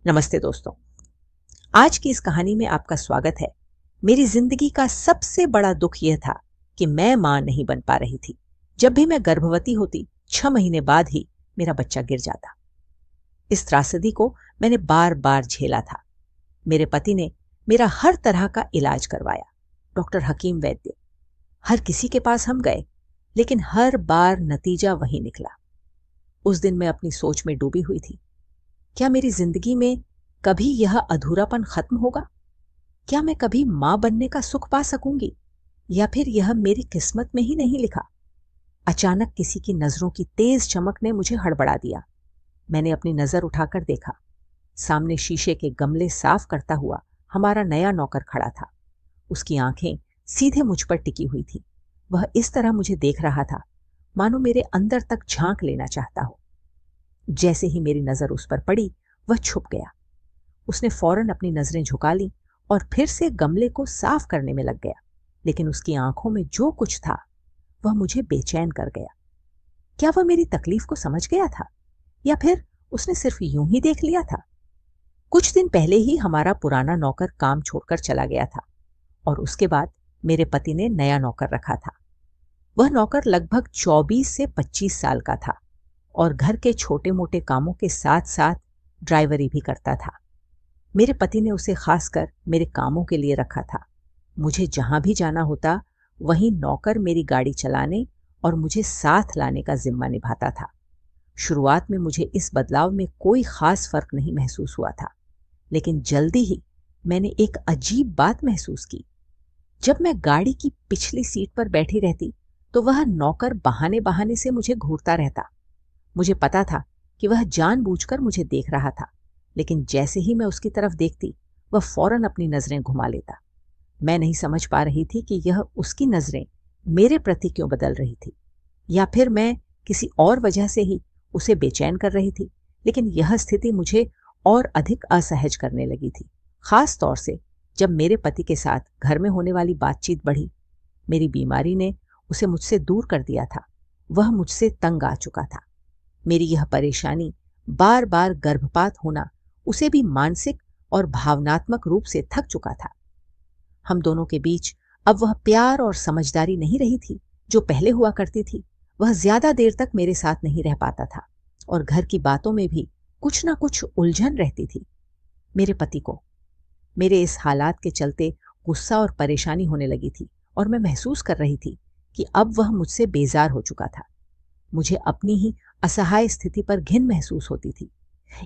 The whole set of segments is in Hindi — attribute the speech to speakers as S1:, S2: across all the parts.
S1: नमस्ते दोस्तों। आज की इस कहानी में आपका स्वागत है। मेरी जिंदगी का सबसे बड़ा दुख यह था कि मैं मां नहीं बन पा रही थी। जब भी मैं गर्भवती होती 6 महीने बाद ही मेरा बच्चा गिर जाता। इस त्रासदी को मैंने बार बार झेला था। मेरे पति ने मेरा हर तरह का इलाज करवाया, डॉक्टर हकीम वैद्य, हर किसी के पास हम गए, लेकिन हर बार नतीजा वही निकला। उस दिन मैं अपनी सोच में डूबी हुई थी। क्या मेरी जिंदगी में कभी यह अधूरापन खत्म होगा? क्या मैं कभी मां बनने का सुख पा सकूंगी, या फिर यह मेरी किस्मत में ही नहीं लिखा? अचानक किसी की नजरों की तेज चमक ने मुझे हड़बड़ा दिया। मैंने अपनी नजर उठाकर देखा। सामने शीशे के गमले साफ करता हुआ हमारा नया नौकर खड़ा था। उसकी आंखें सीधे मुझ पर टिकी हुई थी। वह इस तरह मुझे देख रहा था मानो मेरे अंदर तक झांक लेना चाहता हो। जैसे ही मेरी नजर उस पर पड़ी, वह छुप गया। उसने फौरन अपनी नजरें झुका ली और फिर से गमले को साफ करने में लग गया। लेकिन उसकी आंखों में जो कुछ था वह मुझे बेचैन कर गया। क्या वह मेरी तकलीफ को समझ गया था, या फिर उसने सिर्फ यूं ही देख लिया था? कुछ दिन पहले ही हमारा पुराना नौकर काम छोड़कर चला गया था, और उसके बाद मेरे पति ने नया नौकर रखा था। वह नौकर लगभग 24 से 25 साल का था और घर के छोटे मोटे कामों के साथ साथ ड्राइवरी भी करता था। मेरे पति ने उसे खासकर मेरे कामों के लिए रखा था। मुझे जहां भी जाना होता, वहीं नौकर मेरी गाड़ी चलाने और मुझे साथ लाने का जिम्मा निभाता था। शुरुआत में मुझे इस बदलाव में कोई खास फर्क नहीं महसूस हुआ था, लेकिन जल्दी ही मैंने एक अजीब बात महसूस की। जब मैं गाड़ी की पिछली सीट पर बैठी रहती, तो वह नौकर बहाने बहाने से मुझे घूरता रहता। मुझे पता था कि वह जानबूझकर मुझे देख रहा था, लेकिन जैसे ही मैं उसकी तरफ देखती, वह फौरन अपनी नजरें घुमा लेता। मैं नहीं समझ पा रही थी कि यह उसकी नजरें मेरे प्रति क्यों बदल रही थी, या फिर मैं किसी और वजह से ही उसे बेचैन कर रही थी। लेकिन यह स्थिति मुझे और अधिक असहज करने लगी थी, खास तौर से जब मेरे पति के साथ घर में होने वाली बातचीत बढ़ी। मेरी बीमारी ने उसे मुझसे दूर कर दिया था। वह मुझसे तंग आ चुका था। मेरी यह परेशानी, बार बार गर्भपात होना, उसे भी मानसिक और भावनात्मक रूप से थक चुका था। हम दोनों के बीच अब वह प्यार और समझदारी नहीं रही थी जो पहले हुआ करती थी। वह ज्यादा देर तक मेरे साथ नहीं रह पाता था, और घर की बातों में भी कुछ ना कुछ उलझन रहती थी। मेरे पति को मेरे इस हालात के चलते गुस्सा और परेशानी होने लगी थी, और मैं महसूस कर रही थी कि अब वह मुझसे बेजार हो चुका था। मुझे अपनी ही असहाय स्थिति पर घिन महसूस होती थी।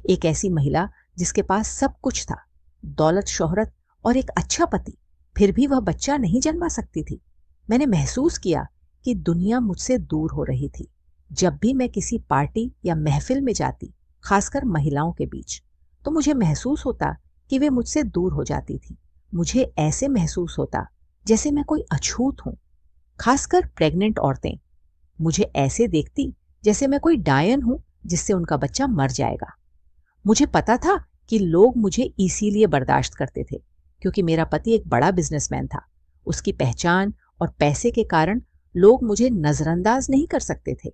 S1: एक ऐसी महिला जिसके पास सब कुछ था, दौलत, शोहरत और एक अच्छा पति, फिर भी वह बच्चा नहीं जन्मा सकती थी। मैंने महसूस किया कि दुनिया मुझसे दूर हो रही थी। जब भी मैं किसी पार्टी या महफिल में जाती, खासकर महिलाओं के बीच, तो मुझे महसूस होता कि वे मुझसे दूर हो जाती थी। मुझे ऐसे महसूस होता जैसे मैं कोई अछूत हूं। खासकर प्रेग्नेंट औरतें मुझे ऐसे देखती जैसे मैं कोई डायन हूं जिससे उनका बच्चा मर जाएगा। मुझे पता था कि लोग मुझे इसीलिए बर्दाश्त करते थे क्योंकि मेरा पति एक बड़ा बिजनेसमैन था। उसकी पहचान और पैसे के कारण लोग मुझे नजरअंदाज नहीं कर सकते थे।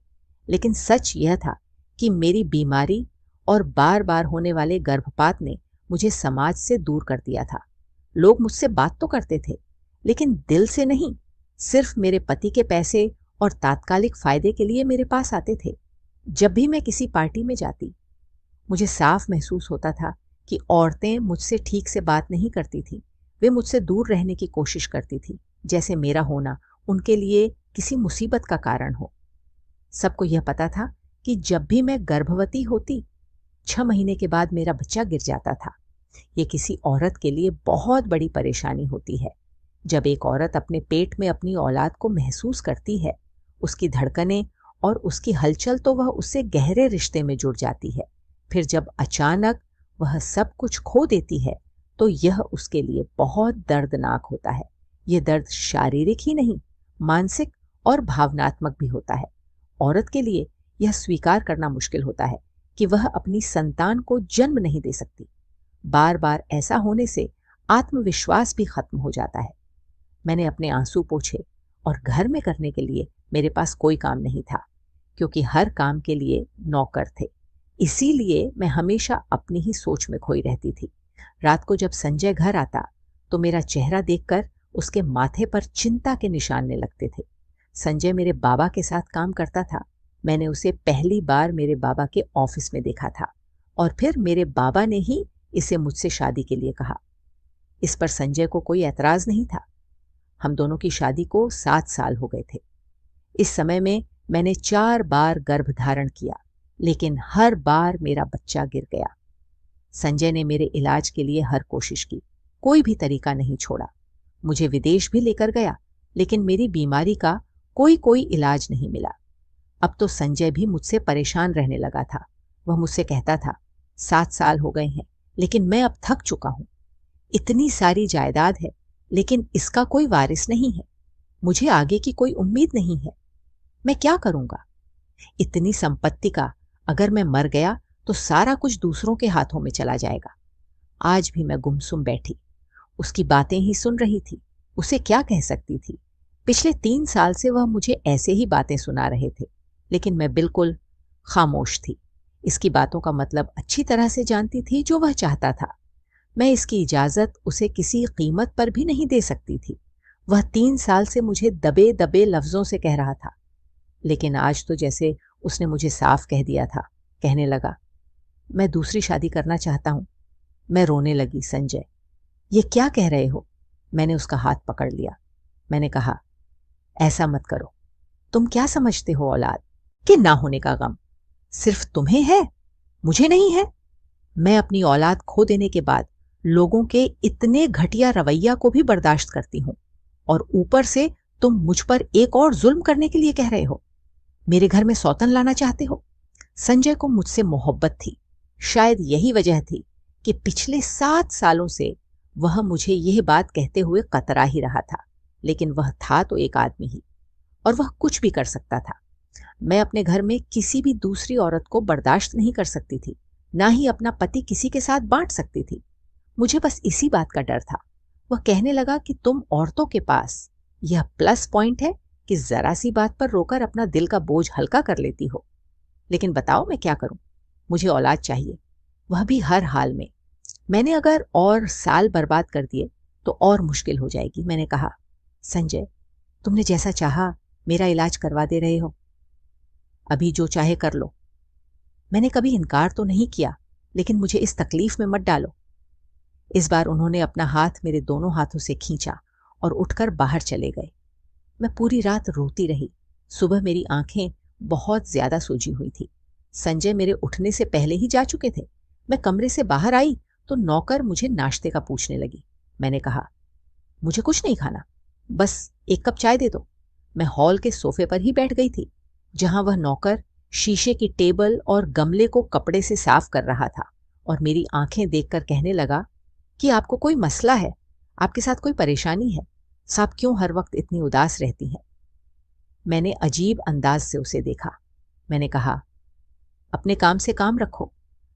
S1: लेकिन सच यह था कि मेरी बीमारी और बार बार होने वाले गर्भपात ने मुझे समाज से दूर कर दिया था। लोग मुझसे बात तो करते थे, लेकिन दिल से नहीं। सिर्फ मेरे पति के पैसे और तात्कालिक फायदे के लिए मेरे पास आते थे। जब भी मैं किसी पार्टी में जाती, मुझे साफ महसूस होता था कि औरतें मुझसे ठीक से बात नहीं करती थीं। वे मुझसे दूर रहने की कोशिश करती थीं, जैसे मेरा होना उनके लिए किसी मुसीबत का कारण हो। सबको यह पता था कि जब भी मैं गर्भवती होती, 6 महीने के बाद मेरा बच्चा गिर जाता था। ये किसी औरत के लिए बहुत बड़ी परेशानी होती है। जब एक औरत अपने पेट में अपनी औलाद को महसूस करती है, उसकी धड़कनें और उसकी हलचल, तो वह उससे गहरे रिश्ते में जुड़ जाती है। फिर जब अचानक वह सब कुछ खो देती है, तो यह उसके लिए बहुत दर्दनाक होता है। यह दर्द शारीरिक ही नहीं, मानसिक और भावनात्मक भी होता है। औरत के लिए यह स्वीकार करना मुश्किल होता है कि वह अपनी संतान को जन्म नहीं दे सकती। बार बार ऐसा होने से आत्मविश्वास भी खत्म हो जाता है। मैंने अपने आंसू पोंछे, और घर में करने के लिए मेरे पास कोई काम नहीं था, क्योंकि हर काम के लिए नौकर थे। इसीलिए मैं हमेशा अपनी ही सोच में खोई रहती थी। रात को जब संजय घर आता तो मेरा चेहरा देखकर उसके माथे पर चिंता के निशानने लगते थे। संजय मेरे बाबा के साथ काम करता था। मैंने उसे पहली बार मेरे बाबा के ऑफिस में देखा था और फिर मेरे बाबा ने ही इसे मुझसे शादी के लिए कहा। इस पर संजय को कोई ऐतराज नहीं था। हम दोनों की शादी को 7 साल हो गए थे। इस समय में मैंने 4 बार गर्भ धारण किया, लेकिन हर बार मेरा बच्चा गिर गया। संजय ने मेरे इलाज के लिए हर कोशिश की, कोई भी तरीका नहीं छोड़ा। मुझे विदेश भी लेकर गया, लेकिन मेरी बीमारी का कोई इलाज नहीं मिला। अब तो संजय भी मुझसे परेशान रहने लगा था। वह मुझसे कहता था, 7 साल हो गए हैं, लेकिन मैं अब थक चुका हूं। इतनी सारी जायदाद है, लेकिन इसका कोई वारिस नहीं है। मुझे आगे की कोई उम्मीद नहीं है। मैं क्या करूंगा? इतनी संपत्ति का अगर मैं मर गया तो सारा कुछ दूसरों के हाथों में चला जाएगा। आज भी मैं गुमसुम बैठी, उसकी बातें ही सुन रही थी। उसे क्या कह सकती थी? पिछले 3 साल से वह मुझे ऐसे ही बातें सुना रहे थे, लेकिन मैं बिल्कुल खामोश थी। इसकी बातों का मतलब अच्छी तरह से जानती थी जो वह चाहता था। मैं इसकी इजाजत उसे किसी कीमत पर भी नहीं दे सकती थी। वह 3 साल से मुझे दबे दबे लफ्जों से कह रहा था, लेकिन आज तो जैसे उसने मुझे साफ कह दिया था। कहने लगा, मैं दूसरी शादी करना चाहता हूं। मैं रोने लगी। संजय, ये क्या कह रहे हो? मैंने उसका हाथ पकड़ लिया। मैंने कहा, ऐसा मत करो। तुम क्या समझते हो औलाद कि ना होने का गम सिर्फ तुम्हें है, मुझे नहीं है? मैं अपनी औलाद खो देने के बाद लोगों के इतने घटिया रवैया को भी बर्दाश्त करती हूं, और ऊपर से तुम मुझ पर एक और जुल्म करने के लिए कह रहे हो। मेरे घर में सौतन लाना चाहते हो? संजय को मुझसे मोहब्बत थी। शायद यही वजह थी कि पिछले 7 सालों से वह मुझे यह बात कहते हुए कतरा ही रहा था। लेकिन वह था तो एक आदमी ही, और वह कुछ भी कर सकता था। मैं अपने घर में किसी भी दूसरी औरत को बर्दाश्त नहीं कर सकती थी, ना ही अपना पति किसी के साथ बांट सकती थी। मुझे बस इसी बात का डर था। वह कहने लगा कि तुम औरतों के पास यह प्लस पॉइंट है कि जरा सी बात पर रोकर अपना दिल का बोझ हल्का कर लेती हो। लेकिन बताओ मैं क्या करूं? मुझे औलाद चाहिए, वह भी हर हाल में। मैंने अगर और साल बर्बाद कर दिए तो और मुश्किल हो जाएगी। मैंने कहा, संजय, तुमने जैसा चाहा मेरा इलाज करवा दे रहे हो, अभी जो चाहे कर लो। मैंने कभी इनकार तो नहीं किया, लेकिन मुझे इस तकलीफ में मत डालो। इस बार उन्होंने अपना हाथ मेरे दोनों हाथों से खींचा और उठकर बाहर चले गए। मैं पूरी रात रोती रही। सुबह मेरी आंखें बहुत ज्यादा सूजी हुई थी। संजय मेरे उठने से पहले ही जा चुके थे। मैं कमरे से बाहर आई तो नौकर मुझे नाश्ते का पूछने लगी। मैंने कहा, मुझे कुछ नहीं खाना, बस एक कप चाय दे दो। मैं हॉल के सोफे पर ही बैठ गई थी, जहां वह नौकर शीशे की टेबल और गमले को कपड़े से साफ कर रहा था, और मेरी आंखें देखकर कहने लगा कि आपको कोई मसला है, आपके साथ कोई परेशानी है, साहब क्यों हर वक्त इतनी उदास रहती हैं? मैंने अजीब अंदाज से उसे देखा। मैंने कहा, अपने काम से काम रखो।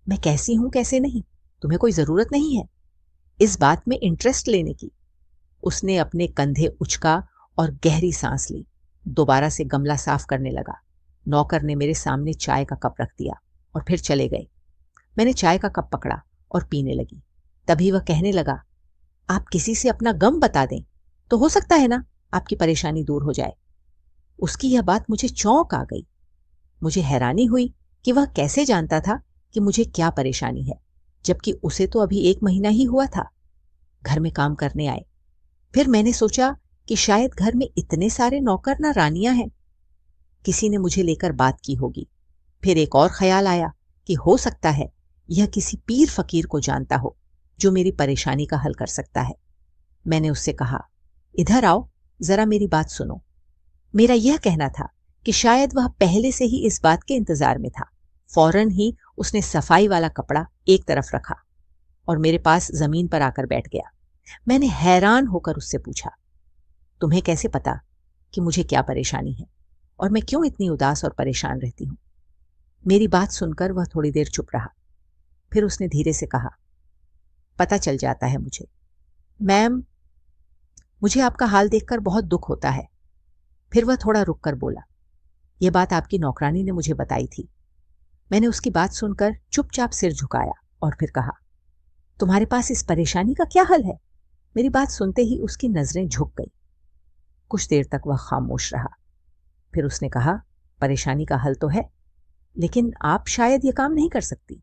S1: मैं कैसी हूं कैसे नहीं, तुम्हें कोई जरूरत नहीं है इस बात में इंटरेस्ट लेने की। उसने अपने कंधे उचका और गहरी सांस ली। दोबारा से गमला साफ करने लगा। नौकर ने मेरे सामने चाय का कप रख दिया और फिर चले गए। मैंने चाय का कप पकड़ा और पीने लगी। तभी वह कहने लगा, आप किसी से अपना गम बता दें तो हो सकता है ना आपकी परेशानी दूर हो जाए। उसकी यह बात मुझे चौंक आ गई। मुझे हैरानी हुई कि वह कैसे जानता था कि मुझे क्या परेशानी है, जबकि उसे तो अभी 1 महीना ही हुआ था। घर में काम करने आए। फिर मैंने सोचा कि शायद घर में इतने सारे नौकर ना रानियां हैं, किसी ने मुझे लेकर बात की होगी। फिर एक और ख्याल आया कि हो सकता है यह किसी पीर फकीर को जानता हो जो मेरी परेशानी का हल कर सकता है। मैंने उससे कहा, इधर आओ, जरा मेरी बात सुनो। मेरा यह कहना था कि शायद वह पहले से ही इस बात के इंतजार में था। फौरन ही उसने सफाई वाला कपड़ा एक तरफ रखा और मेरे पास जमीन पर आकर बैठ गया। मैंने हैरान होकर उससे पूछा, तुम्हें कैसे पता कि मुझे क्या परेशानी है और मैं क्यों इतनी उदास और परेशान रहती हूं? मेरी बात सुनकर वह थोड़ी देर चुप रहा। फिर उसने धीरे से कहा, पता चल जाता है मुझे। मैम, मुझे आपका हाल देखकर बहुत दुख होता है। फिर वह थोड़ा रुक कर बोला, यह बात आपकी नौकरानी ने मुझे बताई थी। मैंने उसकी बात सुनकर चुपचाप सिर झुकाया और फिर कहा, तुम्हारे पास इस परेशानी का क्या हल है? मेरी बात सुनते ही उसकी नजरें झुक गई। कुछ देर तक वह खामोश रहा। फिर उसने कहा, परेशानी का हल तो है, लेकिन आप शायद ये काम नहीं कर सकती।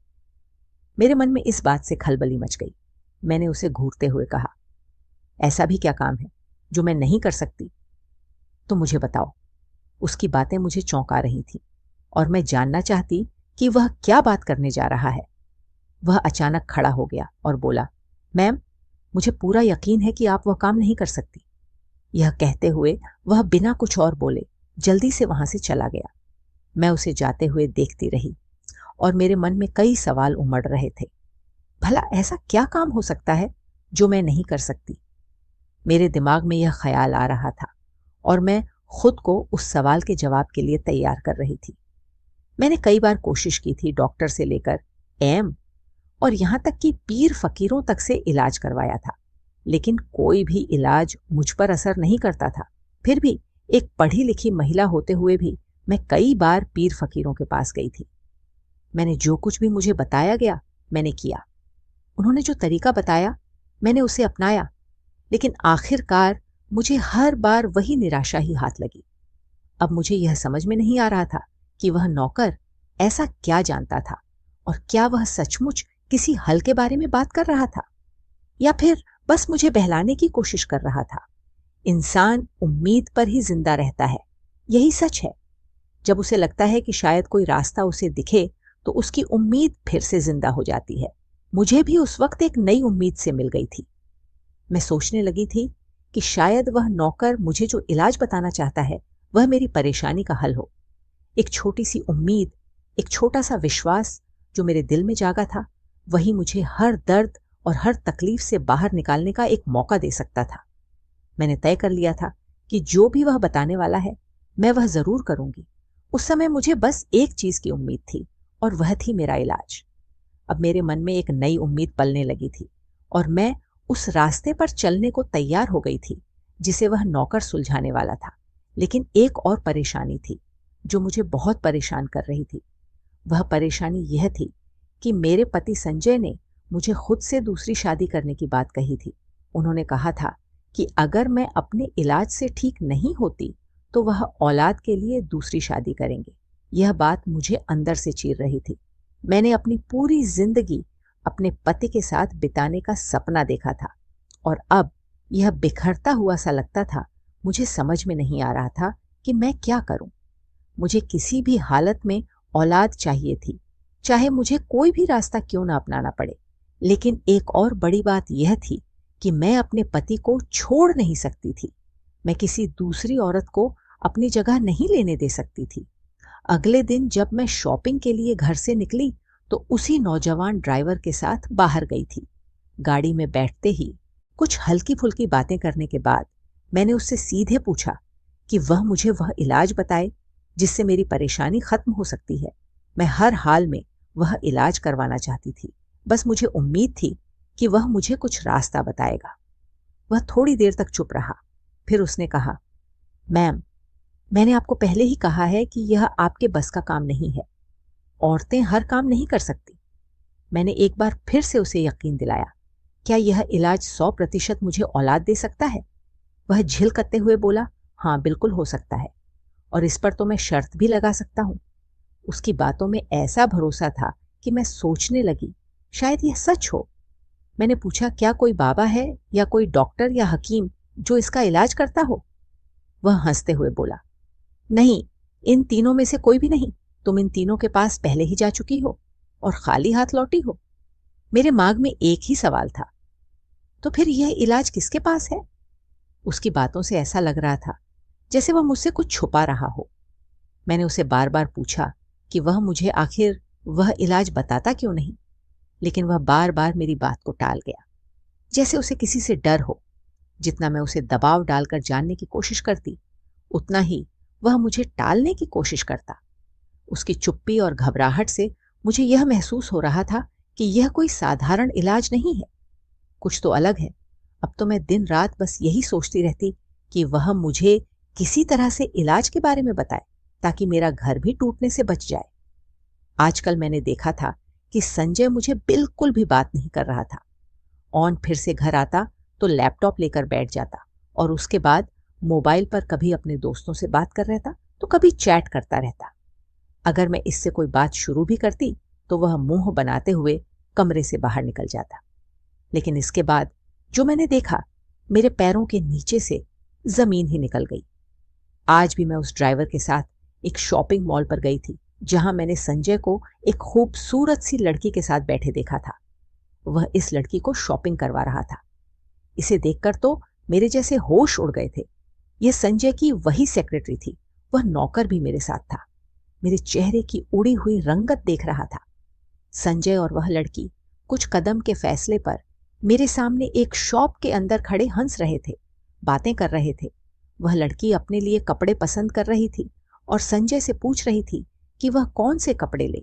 S1: मेरे मन में इस बात से खलबली मच गई। मैंने उसे घूरते हुए कहा, ऐसा भी क्या काम है जो मैं नहीं कर सकती? तो मुझे बताओ। उसकी बातें मुझे चौंका रही थीं और मैं जानना चाहती कि वह क्या बात करने जा रहा है। वह अचानक खड़ा हो गया और बोला, मैम, मुझे पूरा यकीन है कि आप वह काम नहीं कर सकती। यह कहते हुए वह बिना कुछ और बोले जल्दी से वहां से चला गया। मैं उसे जाते हुए देखती रही और मेरे मन में कई सवाल उमड़ रहे थे। भला ऐसा क्या काम हो सकता है जो मैं नहीं कर सकती? मेरे दिमाग में यह ख्याल आ रहा था और मैं खुद को उस सवाल के जवाब के लिए तैयार कर रही थी। मैंने कई बार कोशिश की थी, डॉक्टर से लेकर एम और यहां तक कि पीर फकीरों तक से इलाज करवाया था, लेकिन कोई भी इलाज मुझ पर असर नहीं करता था। फिर भी एक पढ़ी लिखी महिला होते हुए भी मैं कई बार पीर फकीरों के पास गई थी। मैंने जो कुछ भी मुझे बताया गया मैंने किया। उन्होंने जो तरीका बताया मैंने उसे अपनाया, लेकिन आखिरकार मुझे हर बार वही निराशा ही हाथ लगी। अब मुझे यह समझ में नहीं आ रहा था कि वह नौकर ऐसा क्या जानता था और क्या वह सचमुच किसी हल के बारे में बात कर रहा था या फिर बस मुझे बहलाने की कोशिश कर रहा था। इंसान उम्मीद पर ही जिंदा रहता है, यही सच है। जब उसे लगता है कि शायद कोई रास्ता उसे दिखे तो उसकी उम्मीद फिर से जिंदा हो जाती है। मुझे भी उस वक्त एक नई उम्मीद से मिल गई थी। मैं सोचने लगी थी कि शायद वह नौकर मुझे जो इलाज बताना चाहता है वह मेरी परेशानी का हल हो। एक छोटी सी उम्मीद, एक छोटा सा विश्वास जो मेरे दिल में जागा था, वही मुझे हर दर्द और हर तकलीफ से बाहर निकालने का एक मौका दे सकता था। मैंने तय कर लिया था कि जो भी वह बताने वाला है मैं वह जरूर करूंगी। उस समय मुझे बस एक चीज की उम्मीद थी और वह थी मेरा इलाज। अब मेरे मन में एक नई उम्मीद पलने लगी थी और मैं उस रास्ते पर चलने को तैयार हो गई थी जिसे वह नौकर सुलझाने वाला था। लेकिन एक और परेशानी थी जो मुझे बहुत परेशान कर रही थी। वह परेशानी यह थी कि मेरे पति संजय ने मुझे खुद से दूसरी शादी करने की बात कही थी। उन्होंने कहा था कि अगर मैं अपने इलाज से ठीक नहीं होती तो वह औलाद के लिए दूसरी शादी करेंगे। यह बात मुझे अंदर से चीर रही थी। मैंने अपनी पूरी जिंदगी अपने पति के साथ बिताने का सपना देखा था और अब यह बिखरता हुआ सा लगता था। मुझे समझ में नहीं आ रहा था कि मैं क्या करूं। मुझे किसी भी हालत में औलाद चाहिए थी, चाहे मुझे कोई भी रास्ता क्यों ना अपनाना पड़े। लेकिन एक और बड़ी बात यह थी कि मैं अपने पति को छोड़ नहीं सकती थी। मैं किसी दूसरी औरत को अपनी जगह नहीं लेने दे सकती थी। अगले दिन जब मैं शॉपिंग के लिए घर से निकली तो उसी नौजवान ड्राइवर के साथ बाहर गई थी। गाड़ी में बैठते ही कुछ हल्की फुल्की बातें करने के बाद मैंने उससे सीधे पूछा कि वह मुझे वह इलाज बताए जिससे मेरी परेशानी खत्म हो सकती है। मैं हर हाल में वह इलाज करवाना चाहती थी। बस मुझे उम्मीद थी कि वह मुझे कुछ रास्ता बताएगा। वह थोड़ी देर तक चुप रहा। फिर उसने कहा, मैम, मैंने आपको पहले ही कहा है कि यह आपके बस का काम नहीं है। औरतें हर काम नहीं कर सकती। मैंने एक बार फिर से उसे यकीन दिलाया। क्या यह इलाज 100% मुझे औलाद दे सकता है? वह झिलकते हुए बोला, हाँ बिल्कुल हो सकता है, और इस पर तो मैं शर्त भी लगा सकता हूं। उसकी बातों में ऐसा भरोसा था कि मैं सोचने लगी शायद यह सच हो। मैंने पूछा, क्या कोई बाबा है या कोई डॉक्टर या हकीम जो इसका इलाज करता हो? वह हंसते हुए बोला, नहीं, इन तीनों में से कोई भी नहीं। तुम इन तीनों के पास पहले ही जा चुकी हो और खाली हाथ लौटी हो। मेरे माग में एक ही सवाल था, तो फिर यह इलाज किसके पास है? उसकी बातों से ऐसा लग रहा था जैसे वह मुझसे कुछ छुपा रहा हो। मैंने उसे बार बार पूछा कि वह मुझे आखिर वह इलाज बताता क्यों नहीं, लेकिन वह बार बार मेरी बात को टाल गया, जैसे उसे किसी से डर हो। जितना मैं उसे दबाव डालकर जानने की कोशिश करती उतना ही वह मुझे टालने की कोशिश करता। उसकी चुप्पी और घबराहट से मुझे यह महसूस हो रहा था कि यह कोई साधारण इलाज नहीं है, कुछ तो अलग है। अब तो मैं दिन रात बस यही सोचती रहती कि वह मुझे किसी तरह से इलाज के बारे में बताए ताकि मेरा घर भी टूटने से बच जाए। आजकल मैंने देखा था कि संजय मुझे बिल्कुल भी बात नहीं कर रहा था। ऑन फिर से घर आता तो लैपटॉप लेकर बैठ जाता और उसके बाद मोबाइल पर कभी अपने दोस्तों से बात कर रहता तो कभी चैट करता रहता। अगर मैं इससे कोई बात शुरू भी करती तो वह मुंह बनाते हुए कमरे से बाहर निकल जाता। लेकिन इसके बाद जो मैंने देखा, मेरे पैरों के नीचे से जमीन ही निकल गई। आज भी मैं उस ड्राइवर के साथ एक शॉपिंग मॉल पर गई थी जहां मैंने संजय को एक खूबसूरत सी लड़की के साथ बैठे देखा था। वह इस लड़की को शॉपिंग करवा रहा था। इसे देखकर तो मेरे जैसे होश उड़ गए थे। यह संजय की वही सेक्रेटरी थी। वह नौकर भी मेरे साथ था। मेरे चेहरे की उड़ी हुई रंगत देख रहा था। संजय और वह लड़की कुछ कदम के फैसले पर मेरे सामने एक शॉप के अंदर खड़े हंस रहे थे, बातें कर रहे थे। वह लड़की अपने लिए कपड़े पसंद कर रही थी और संजय से पूछ रही थी कि वह कौन से कपड़े ले।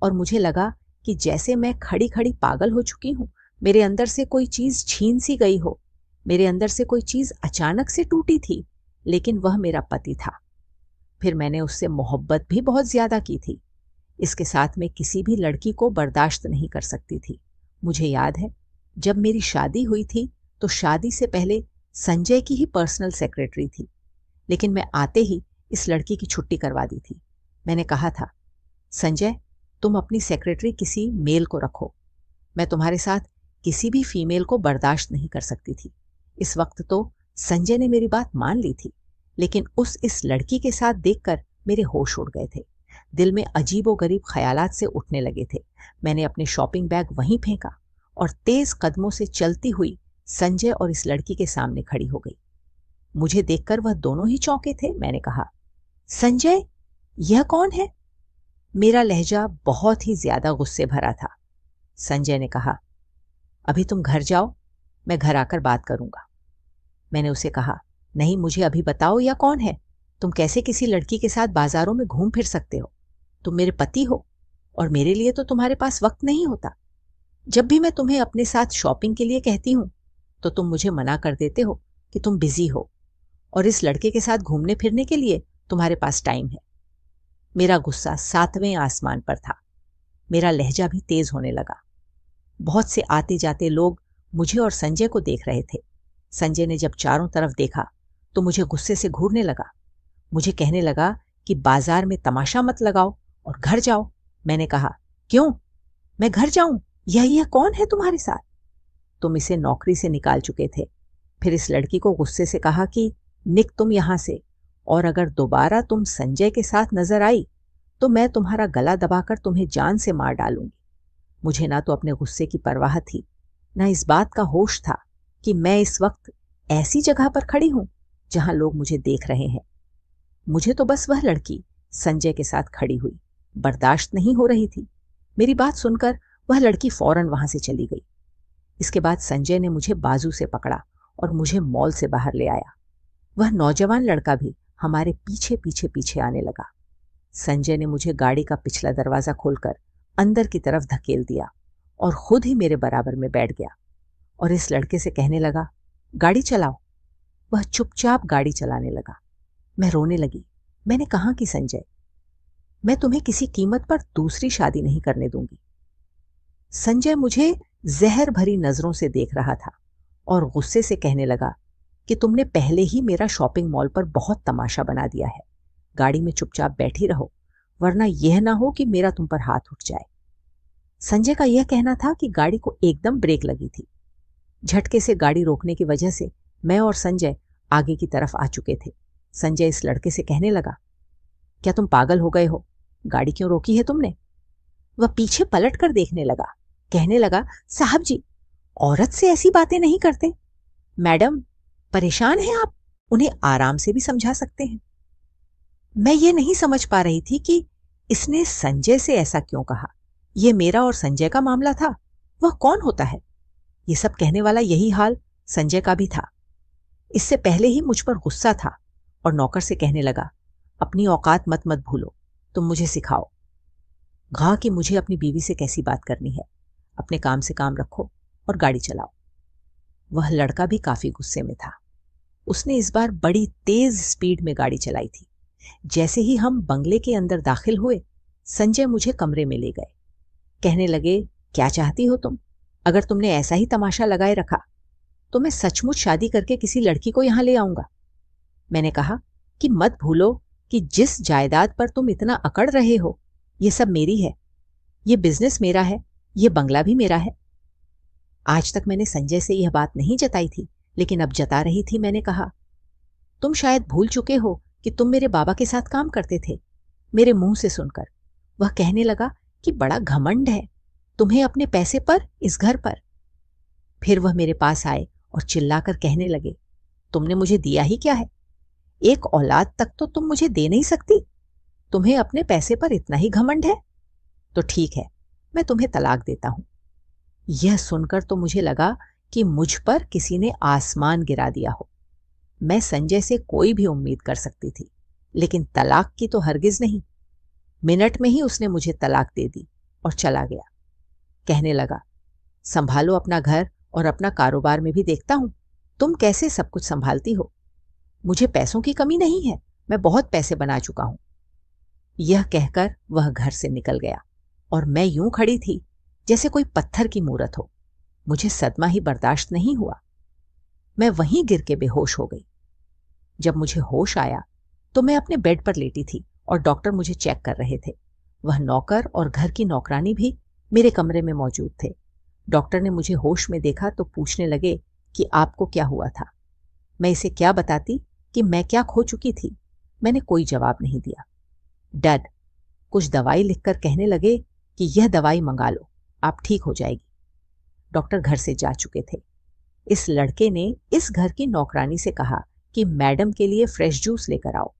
S1: और मुझे लगा कि जैसे मैं खड़ी खड़ी पागल हो चुकी हूं, मेरे अंदर से कोई चीज छीन सी गई हो। मेरे अंदर से कोई चीज अचानक से टूटी थी, लेकिन वह मेरा पति था। फिर मैंने उससे मोहब्बत भी बहुत ज्यादा की थी। इसके साथ मैं किसी भी लड़की को बर्दाश्त नहीं कर सकती थी। मुझे याद है, जब मेरी शादी हुई थी तो शादी से पहले संजय की ही पर्सनल सेक्रेटरी थी, लेकिन मैं आते ही इस लड़की की छुट्टी करवा दी थी। मैंने कहा था, संजय, तुम अपनी सेक्रेटरी किसी मेल को रखो। मैं तुम्हारे साथ किसी भी फीमेल को बर्दाश्त नहीं कर सकती थी। इस वक्त तो संजय ने मेरी बात मान ली थी, लेकिन इस लड़की के साथ देखकर मेरे होश उड़ गए थे। दिल में अजीबोगरीब ख्यालात से उठने लगे थे। मैंने अपने शॉपिंग बैग वहीं फेंका और तेज कदमों से चलती हुई संजय और इस लड़की के सामने खड़ी हो गई। मुझे देखकर वह दोनों ही चौंके थे। मैंने कहा, संजय, यह कौन है? मेरा लहजा बहुत ही ज्यादा गुस्से भरा था। संजय ने कहा, अभी तुम घर जाओ, मैं घर आकर बात करूंगा। मैंने उसे कहा, नहीं, मुझे अभी बताओ यह कौन है। तुम कैसे किसी लड़की के साथ बाजारों में घूम फिर सकते हो? तुम मेरे पति हो और मेरे लिए तो तुम्हारे पास वक्त नहीं होता। जब भी मैं तुम्हें अपने साथ शॉपिंग के लिए कहती हूं तो तुम मुझे मना कर देते हो कि तुम बिजी हो और इस लड़के के साथ घूमने फिरने के लिए तुम्हारे पास टाइम है। मेरा गुस्सा 7वें आसमान पर था। मेरा लहजा भी तेज होने लगा। बहुत से आते जाते लोग मुझे और संजय को देख रहे थे। संजय ने जब चारों तरफ देखा तो मुझे गुस्से से घूरने लगा। मुझे कहने लगा कि बाजार में तमाशा मत लगाओ और घर जाओ। मैंने कहा, क्यों? मैं घर जाऊं? यह कौन है तुम्हारे साथ? तुम इसे नौकरी से निकाल चुके थे। फिर इस लड़की को गुस्से से कहा कि निक तुम यहां से, और अगर दोबारा तुम संजय के साथ नजर आई तो मैं तुम्हारा गला दबाकर तुम्हें जान से मार डालूंगी। मुझे ना तो अपने गुस्से की परवाह थी, ना इस बात का होश था कि मैं इस वक्त ऐसी जगह पर खड़ी हूं जहां लोग मुझे देख रहे हैं। मुझे तो बस वह लड़की संजय के साथ खड़ी हुई बर्दाश्त नहीं हो रही थी। मेरी बात सुनकर वह लड़की फौरन वहां से चली गई। इसके बाद संजय ने मुझे बाजू से पकड़ा और मुझे मॉल से बाहर ले आया। वह नौजवान लड़का भी हमारे पीछे पीछे पीछे आने लगा। संजय ने मुझे गाड़ी का पिछला दरवाजा खोलकर अंदर की तरफ धकेल दिया और खुद ही मेरे बराबर में बैठ गया और इस लड़के से कहने लगा, गाड़ी चलाओ। वह चुपचाप गाड़ी चलाने लगा। मैं रोने लगी। मैंने कहा कि संजय, मैं तुम्हें किसी कीमत पर दूसरी शादी नहीं करने दूंगी। संजय मुझे जहर भरी नजरों से देख रहा था और गुस्से से कहने लगा कि तुमने पहले ही मेरा शॉपिंग मॉल पर बहुत तमाशा बना दिया है। गाड़ी में चुपचाप बैठी रहो, वरना यह ना हो कि मेरा तुम पर हाथ उठ जाए। संजय का यह कहना था कि गाड़ी को एकदम ब्रेक लगी थी। झटके से गाड़ी रोकने की वजह से मैं और संजय आगे की तरफ आ चुके थे। संजय इस लड़के से कहने लगा, क्या तुम पागल हो गए हो? गाड़ी क्यों रोकी है तुमने? वह पीछे पलट कर देखने लगा। कहने लगा, साहब जी, औरत से ऐसी बातें नहीं करते। मैडम, परेशान हैं आप? उन्हें आराम से भी समझा सकते हैं। मैं ये नहीं समझ पा रही थी कि इसने संजय से ऐसा क्यों कहा। यह मेरा और संजय का मामला था। वह कौन होता है? ये सब कहने वाला यही हाल संजय का भी था। इससे पहले ही मुझ पर गुस्सा था और नौकर से कहने लगा, अपनी औकात मत भूलो, तुम मुझे सिखाओ। कहा कि मुझे अपनी बीवी से कैसी बात करनी है। अपने काम से काम रखो और गाड़ी चलाओ। वह लड़का भी काफी गुस्से में था। उसने इस बार बड़ी तेज स्पीड में गाड़ी चलाई थी। जैसे ही हम बंगले के अंदर दाखिल हुए, संजय मुझे कमरे में ले गए। कहने लगे, क्या चाहती हो तुम? अगर तुमने ऐसा ही तमाशा लगाए रखा तो मैं सचमुच शादी करके किसी लड़की को यहां ले आऊंगा। मैंने कहा कि मत भूलो कि जिस जायदाद पर तुम इतना अकड़ रहे हो ये सब मेरी है, ये बिजनेस मेरा है, ये बंगला भी मेरा है। आज तक मैंने संजय से यह बात नहीं जताई थी, लेकिन अब जता रही थी। मैंने कहा, तुम शायद भूल चुके हो कि तुम मेरे बाबा के साथ काम करते थे। मेरे मुंह से सुनकर वह कहने लगा कि बड़ा घमंड है तुम्हें अपने पैसे पर, इस घर पर। फिर वह मेरे पास आए और चिल्लाकर कहने लगे, तुमने मुझे दिया ही क्या है? एक औलाद तक तो तुम मुझे दे नहीं सकती, तुम्हें अपने पैसे पर इतना ही घमंड है? तो ठीक है, मैं तुम्हें तलाक देता हूं। यह सुनकर तो मुझे लगा कि मुझ पर किसी ने आसमान गिरा दिया हो। मैं संजय से कोई भी उम्मीद कर सकती थी, लेकिन तलाक की तो हरगिज नहीं। मिनट में ही उसने मुझे तलाक दे दी और चला गया। कहने लगा, संभालो अपना घर और अपना कारोबार में भी देखता हूं तुम कैसे सब कुछ संभालती हो। मुझे पैसों की कमी नहीं है, मैं बहुत पैसे बना चुका हूं। यह कहकर वह घर से निकल गया और मैं यूं खड़ी थी जैसे कोई पत्थर की मूरत हो। मुझे सदमा ही बर्दाश्त नहीं हुआ। मैं वहीं गिर के बेहोश हो गई। जब मुझे होश आया तो मैं अपने बेड पर लेटी थी और डॉक्टर मुझे चेक कर रहे थे। वह नौकर और घर की नौकरानी भी मेरे कमरे में मौजूद थे। डॉक्टर ने मुझे होश में देखा तो पूछने लगे कि आपको क्या हुआ था। मैं इसे क्या बताती कि मैं क्या खो चुकी थी। मैंने कोई जवाब नहीं दिया। डैड कुछ दवाई लिखकर कहने लगे कि यह दवाई मंगा लो, आप ठीक हो जाएगी। डॉक्टर घर से जा चुके थे। इस लड़के ने इस घर की नौकरानी से कहा कि मैडम के लिए फ्रेश जूस लेकर आओ।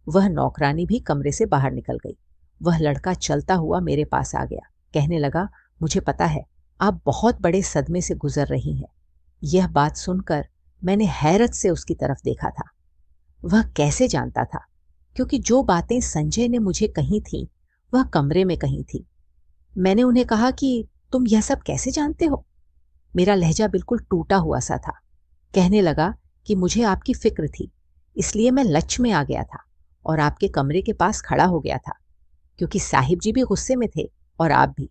S1: वह नौकरानी भी कमरे से बाहर निकल गई। वह लड़का चलता हुआ मेरे पास आ गया। कहने लगा, मुझे पता है आप बहुत बड़े सदमे से गुजर रही हैं। यह बात सुनकर मैंने हैरत से उसकी तरफ देखा था। वह कैसे जानता था? क्योंकि जो बातें संजय ने मुझे कही थी वह कमरे में कही थी। मैंने उन्हें कहा कि तुम यह सब कैसे जानते हो? मेरा लहजा बिल्कुल टूटा हुआ सा था। कहने लगा कि मुझे आपकी फिक्र थी, इसलिए मैं लच में आ गया था और आपके कमरे के पास खड़ा हो गया था, क्योंकि साहिब जी भी गुस्से में थे और आप भी।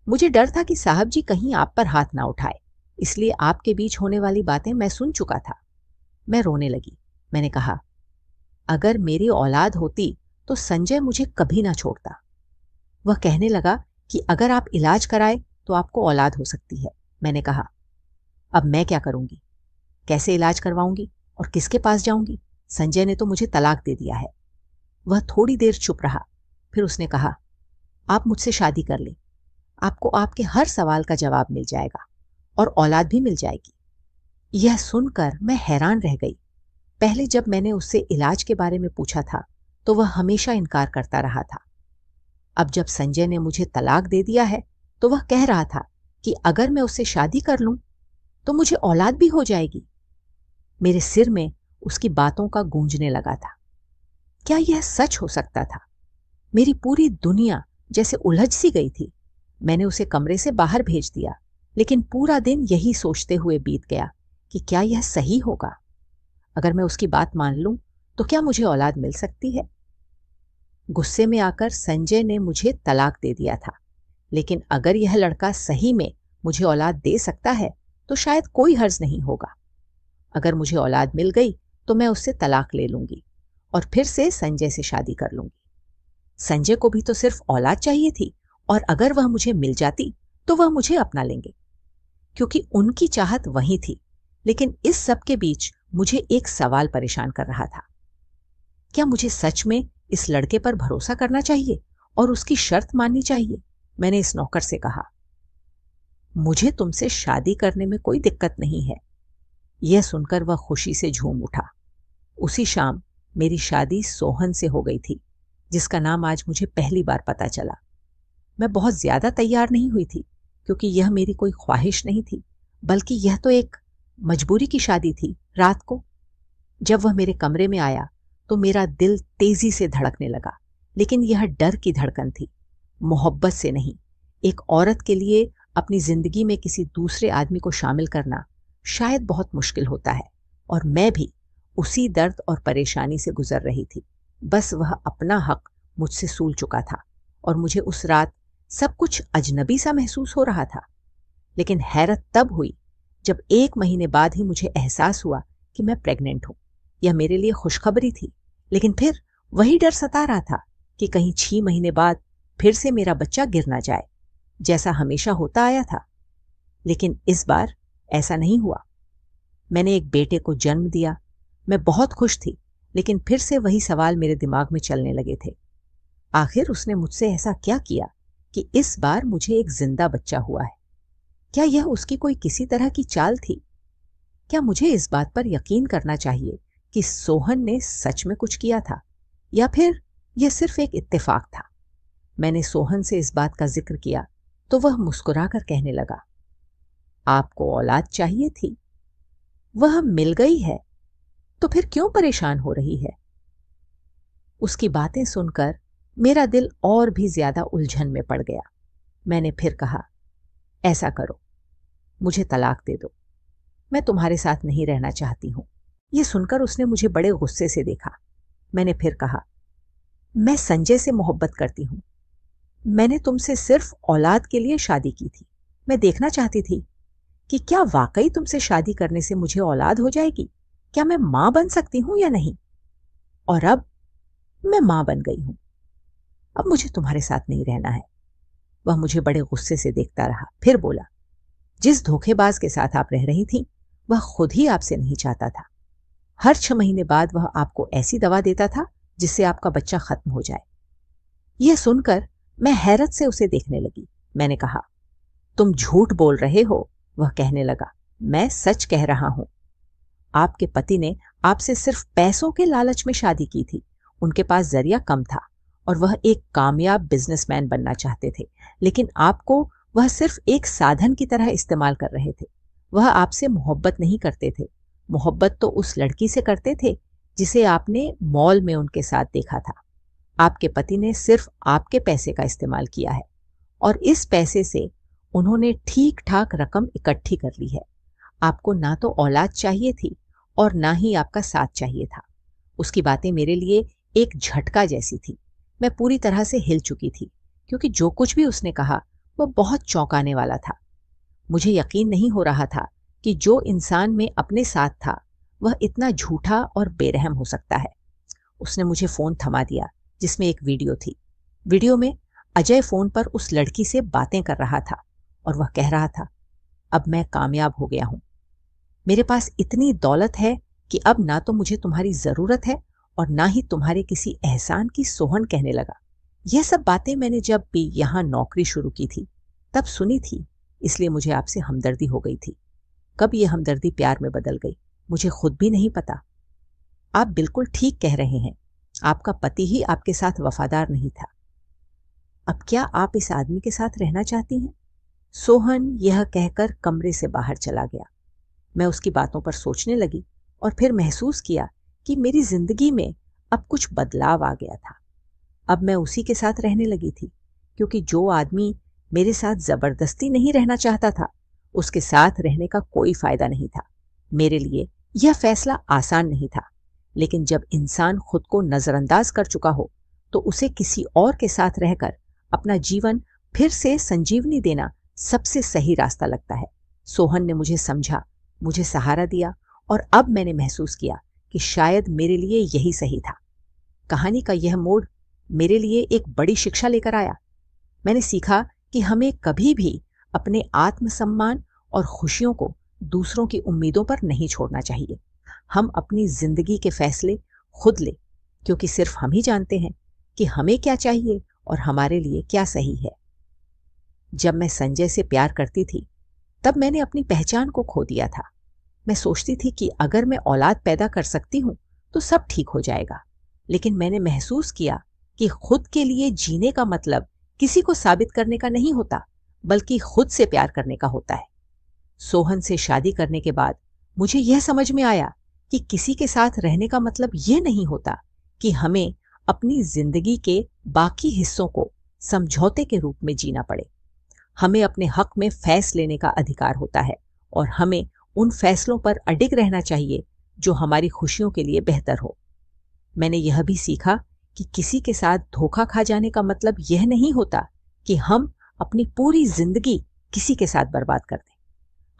S1: मुझे डर था कि साहब जी कहीं आप पर हाथ ना उठाए, इसलिए आपके बीच होने वाली बातें मैं सुन चुका था। मैं रोने लगी। मैंने कहा, अगर मेरी औलाद होती तो संजय मुझे कभी ना छोड़ता। वह कहने लगा कि अगर आप इलाज कराए तो आपको औलाद हो सकती है। मैंने कहा, अब मैं क्या करूंगी? कैसे इलाज करवाऊंगी और किसके पास जाऊंगी? संजय ने तो मुझे तलाक दे दिया है। वह थोड़ी देर चुप रहा, फिर उसने कहा, आप मुझसे शादी कर लें, आपको आपके हर सवाल का जवाब मिल जाएगा और औलाद भी मिल जाएगी। यह सुनकर मैं हैरान रह गई। पहले जब मैंने उससे इलाज के बारे में पूछा था तो वह हमेशा इनकार करता रहा था। अब जब संजय ने मुझे तलाक दे दिया है तो वह कह रहा था कि अगर मैं उससे शादी कर लूं तो मुझे औलाद भी हो जाएगी। मेरे सिर में उसकी बातों का गूंजने लगा था। क्या यह सच हो सकता था? मेरी पूरी दुनिया जैसे उलझ सी गई थी। मैंने उसे कमरे से बाहर भेज दिया, लेकिन पूरा दिन यही सोचते हुए बीत गया कि क्या यह सही होगा? अगर मैं उसकी बात मान लूं तो क्या मुझे औलाद मिल सकती है? गुस्से में आकर संजय ने मुझे तलाक दे दिया था, लेकिन अगर यह लड़का सही में मुझे औलाद दे सकता है तो शायद कोई हर्ज नहीं होगा। अगर मुझे औलाद मिल गई तो मैं उससे तलाक ले लूंगी और फिर से संजय से शादी कर लूंगी। संजय को भी तो सिर्फ औलाद चाहिए थी, और अगर वह मुझे मिल जाती तो वह मुझे अपना लेंगे, क्योंकि उनकी चाहत वही थी। लेकिन इस सब के बीच मुझे एक सवाल परेशान कर रहा था। क्या मुझे सच में इस लड़के पर भरोसा करना चाहिए और उसकी शर्त माननी चाहिए? मैंने इस नौकर से कहा, मुझे तुमसे शादी करने में कोई दिक्कत नहीं है। यह सुनकर वह खुशी से झूम उठा। उसी शाम मेरी शादी सोहन से हो गई थी, जिसका नाम आज मुझे पहली बार पता चला। मैं बहुत ज्यादा तैयार नहीं हुई थी, क्योंकि यह मेरी कोई ख्वाहिश नहीं थी, बल्कि यह तो एक मजबूरी की शादी थी। रात को जब वह मेरे कमरे में आया तो मेरा दिल तेजी से धड़कने लगा, लेकिन यह डर की धड़कन थी, मोहब्बत से नहीं। एक औरत के लिए अपनी जिंदगी में किसी दूसरे आदमी को शामिल करना शायद बहुत मुश्किल होता है, और मैं भी उसी दर्द और परेशानी से गुजर रही थी। बस वह अपना हक मुझसे सूल चुका था और मुझे उस रात सब कुछ अजनबी सा महसूस हो रहा था। लेकिन हैरत तब हुई जब 1 महीने बाद ही मुझे एहसास हुआ कि मैं प्रेग्नेंट हूं। यह मेरे लिए खुशखबरी थी, लेकिन फिर वही डर सता रहा था कि कहीं 6 महीने बाद फिर से मेरा बच्चा गिर ना जाए, जैसा हमेशा होता आया था। लेकिन इस बार ऐसा नहीं हुआ। मैंने एक बेटे को जन्म दिया। मैं बहुत खुश थी, लेकिन फिर से वही सवाल मेरे दिमाग में चलने लगे थे। आखिर उसने मुझसे ऐसा क्या किया कि इस बार मुझे एक जिंदा बच्चा हुआ है? क्या यह उसकी कोई किसी तरह की चाल थी? क्या मुझे इस बात पर यकीन करना चाहिए कि सोहन ने सच में कुछ किया था, या फिर यह सिर्फ एक इत्तेफाक था? मैंने सोहन से इस बात का जिक्र किया तो वह मुस्कुराकर कहने लगा, आपको औलाद चाहिए थी, वह मिल गई है, तो फिर क्यों परेशान हो रही है? उसकी बातें सुनकर मेरा दिल और भी ज्यादा उलझन में पड़ गया। मैंने फिर कहा, ऐसा करो, मुझे तलाक दे दो, मैं तुम्हारे साथ नहीं रहना चाहती हूं। यह सुनकर उसने मुझे बड़े गुस्से से देखा। मैंने फिर कहा, मैं संजय से मोहब्बत करती हूं। मैंने तुमसे सिर्फ औलाद के लिए शादी की थी। मैं देखना चाहती थी कि क्या वाकई तुमसे शादी करने से मुझे औलाद हो जाएगी, क्या मैं मां बन सकती हूं या नहीं। और अब मैं मां बन गई हूं। अब मुझे तुम्हारे साथ नहीं रहना है। वह मुझे बड़े गुस्से से देखता रहा, फिर बोला, जिस धोखेबाज के साथ आप रह रही थी वह खुद ही आपसे नहीं चाहता था। हर 6 महीने बाद वह आपको ऐसी दवा देता था जिससे आपका बच्चा खत्म हो जाए। यह सुनकर मैं हैरत से उसे देखने लगी। मैंने कहा, तुम झूठ बोल रहे हो। वह कहने लगा, मैं सच कह रहा हूं। आपके पति ने आपसे सिर्फ पैसों के लालच में शादी की थी। उनके पास जरिया कम था और वह एक कामयाब बिजनेसमैन बनना चाहते थे, लेकिन आपको वह सिर्फ एक साधन की तरह इस्तेमाल कर रहे थे। वह आपसे मोहब्बत नहीं करते थे। मोहब्बत तो उस लड़की से करते थे जिसे आपने मॉल में उनके साथ देखा था। आपके पति ने सिर्फ आपके पैसे का इस्तेमाल किया है और इस पैसे से उन्होंने ठीक ठाक रकम इकट्ठी कर ली है। आपको ना तो औलाद चाहिए थी और ना ही आपका साथ चाहिए था। उसकी बातें मेरे लिए एक झटका जैसी थी। मैं पूरी तरह से हिल चुकी थी, क्योंकि जो कुछ भी उसने कहा वह बहुत चौंकाने वाला था। मुझे यकीन नहीं हो रहा था कि जो इंसान में अपने साथ था वह इतना झूठा और बेरहम हो सकता है। उसने मुझे फोन थमा दिया जिसमें एक वीडियो थी। वीडियो में अजय फोन पर उस लड़की से बातें कर रहा था और वह कह रहा था, अब मैं कामयाब हो गया हूं। मेरे पास इतनी दौलत है कि अब ना तो मुझे तुम्हारी जरूरत है और ना ही तुम्हारे किसी एहसान की सोहन कहने लगा। यह सब बातें मैंने जब भी यहां नौकरी शुरू की थी तब सुनी थी, इसलिए मुझे आपसे हमदर्दी हो गई थी। कब यह हमदर्दी प्यार में बदल गई मुझे खुद भी नहीं पता। आप बिल्कुल ठीक कह रहे हैं, आपका पति ही आपके साथ वफादार नहीं था। अब क्या आप इस आदमी के साथ रहना चाहती हैं? सोहन यह कहकर कमरे से बाहर चला गया। मैं उसकी बातों पर सोचने लगी और फिर महसूस किया कि मेरी जिंदगी में अब कुछ बदलाव आ गया था। अब मैं उसी के साथ रहने लगी थी, क्योंकि जो आदमी मेरे साथ जबरदस्ती नहीं रहना चाहता था उसके साथ रहने का कोई फायदा नहीं था। मेरे लिए यह फैसला आसान नहीं था, लेकिन जब इंसान खुद को नजरअंदाज कर चुका हो तो उसे किसी और के साथ रहकर अपना जीवन फिर से संजीवनी देना सबसे सही रास्ता लगता है। सोहन ने मुझे समझा, मुझे सहारा दिया और अब मैंने महसूस किया कि शायद मेरे लिए यही सही था। कहानी का यह मोड़ मेरे लिए एक बड़ी शिक्षा लेकर आया। मैंने सीखा कि हमें कभी भी अपने आत्मसम्मान और खुशियों को दूसरों की उम्मीदों पर नहीं छोड़ना चाहिए। हम अपनी जिंदगी के फैसले खुद लें, क्योंकि सिर्फ हम ही जानते हैं कि हमें क्या चाहिए और हमारे लिए क्या सही है। जब मैं संजय से प्यार करती थी तब मैंने अपनी पहचान को खो दिया था। मैं सोचती थी कि अगर मैं औलाद पैदा कर सकती हूं तो सब ठीक हो जाएगा, लेकिन मैंने महसूस किया कि खुद के लिए जीने का मतलब किसी को साबित करने का नहीं होता, बल्कि खुद से प्यार करने का होता है। सोहन से शादी करने के बाद मुझे यह समझ में आया कि किसी के साथ रहने का मतलब यह नहीं होता कि हमें अपनी जिंदगी के बाकी हिस्सों को समझौते के रूप में जीना पड़े। हमें अपने हक में फैसले लेने का अधिकार होता है और हमें उन फैसलों पर अडिग रहना चाहिए जो हमारी खुशियों के लिए बेहतर हो। मैंने यह भी सीखा कि किसी के साथ धोखा खा जाने का मतलब यह नहीं होता कि हम अपनी पूरी जिंदगी किसी के साथ बर्बाद कर दें।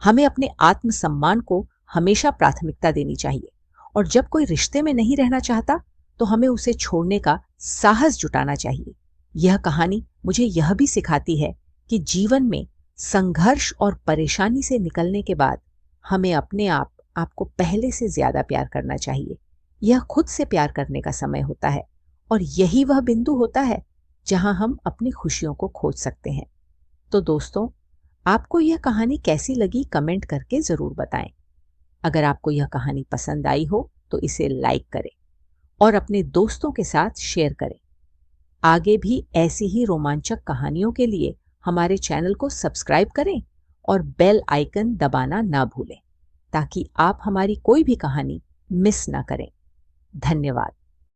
S1: हमें अपने आत्मसम्मान को हमेशा प्राथमिकता देनी चाहिए और जब कोई रिश्ते में नहीं रहना चाहता तो हमें उसे छोड़ने का साहस जुटाना चाहिए। यह कहानी मुझे यह भी सिखाती है कि जीवन में संघर्ष और परेशानी से निकलने के बाद हमें अपने आपको पहले से ज्यादा प्यार करना चाहिए। यह खुद से प्यार करने का समय होता है और यही वह बिंदु होता है जहां हम अपनी खुशियों को खोज सकते हैं। तो दोस्तों, आपको यह कहानी कैसी लगी कमेंट करके जरूर बताएं। अगर आपको यह कहानी पसंद आई हो तो इसे लाइक करें और अपने दोस्तों के साथ शेयर करें। आगे भी ऐसी ही रोमांचक कहानियों के लिए हमारे चैनल को सब्सक्राइब करें और बेल आइकन दबाना ना भूलें ताकि आप हमारी कोई भी कहानी मिस ना करें। धन्यवाद।